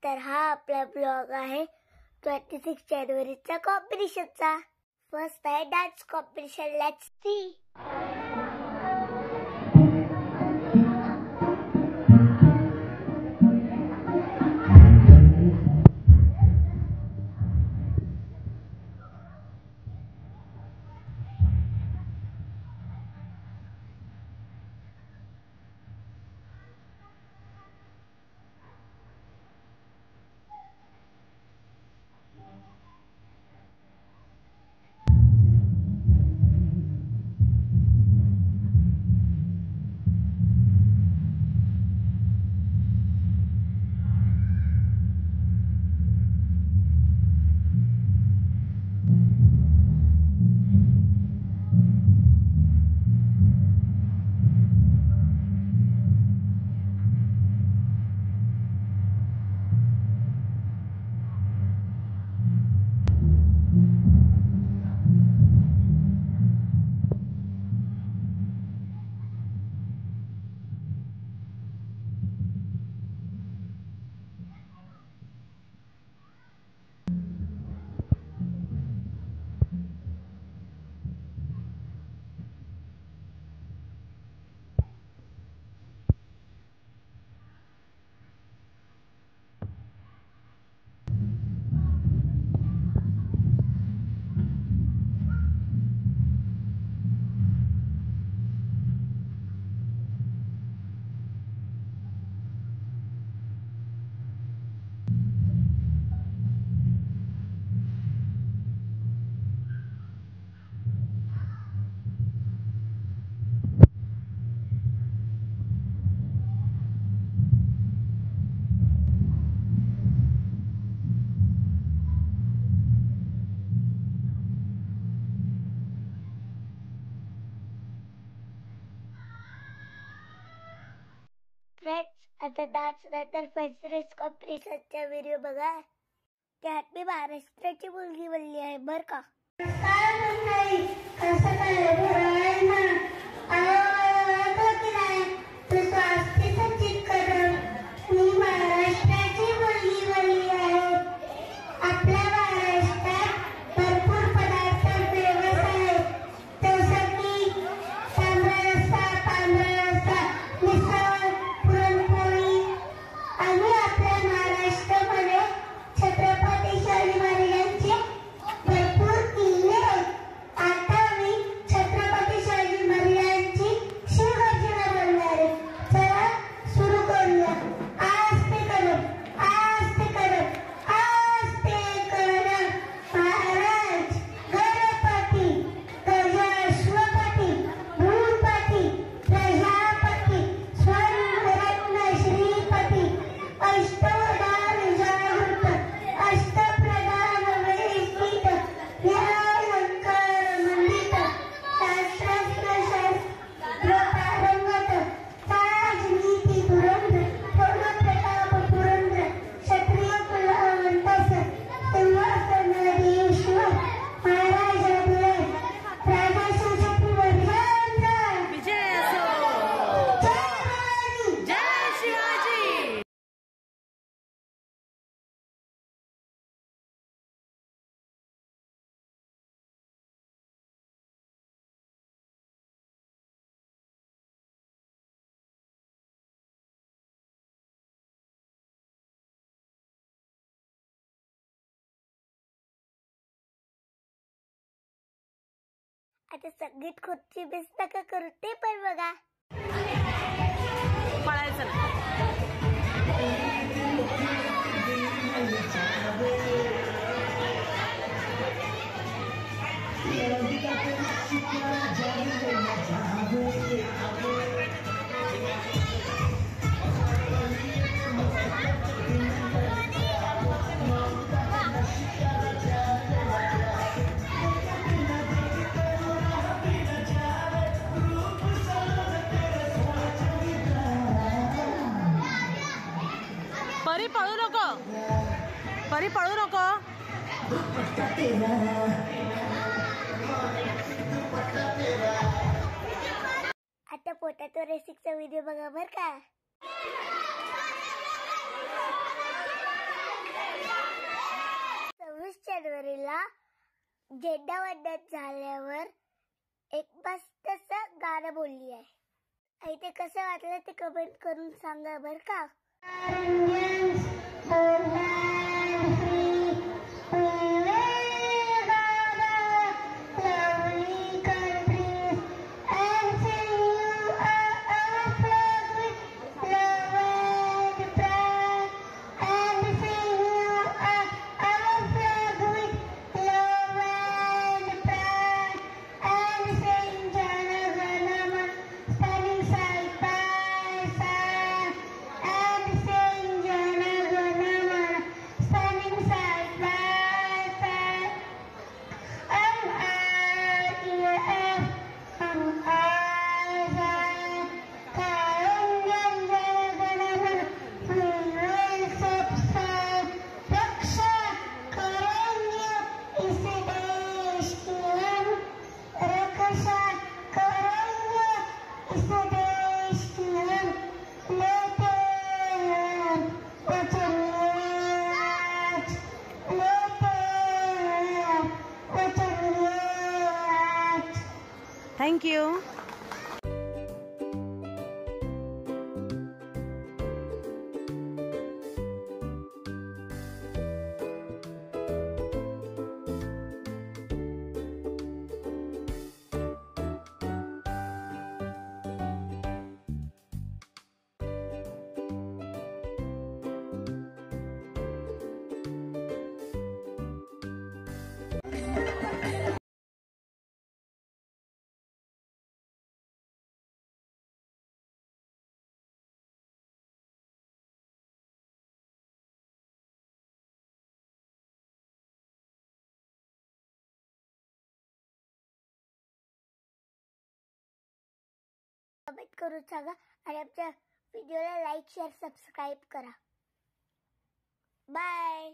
तर हा आपला ब्लॉग आहे 26 जानेवारीचा कॉम्पिटिशनचा. फर्स्ट आहे dance competition. Let's see. Friends, आता डान्स नंतर फर्स्ट रेस कॉम्पिटिशनचा व्हिडिओ बघा. त्यात मी महाराष्ट्राची मुलगी बनली आहे बर का. आता संगीत खुर्ची मिस नका करू, ते पण बघा. पळायचं ना. परी पळू नको, परी पळू नको. आता पोटॅटो रेसिंगचा व्हिडिओ बघा बर का. 26 जानेवारीला झेंडा वंदन झाल्यावर एक मस्तसं गाणं बोलली आहे. आणि ते कसं वाटलं ते कमेंट करून सांगा बरं का. Thank you. कमेंट करून सांगा आणि आमच्या व्हिडिओला लाईक शेअर सबस्क्राईब करा. बाय.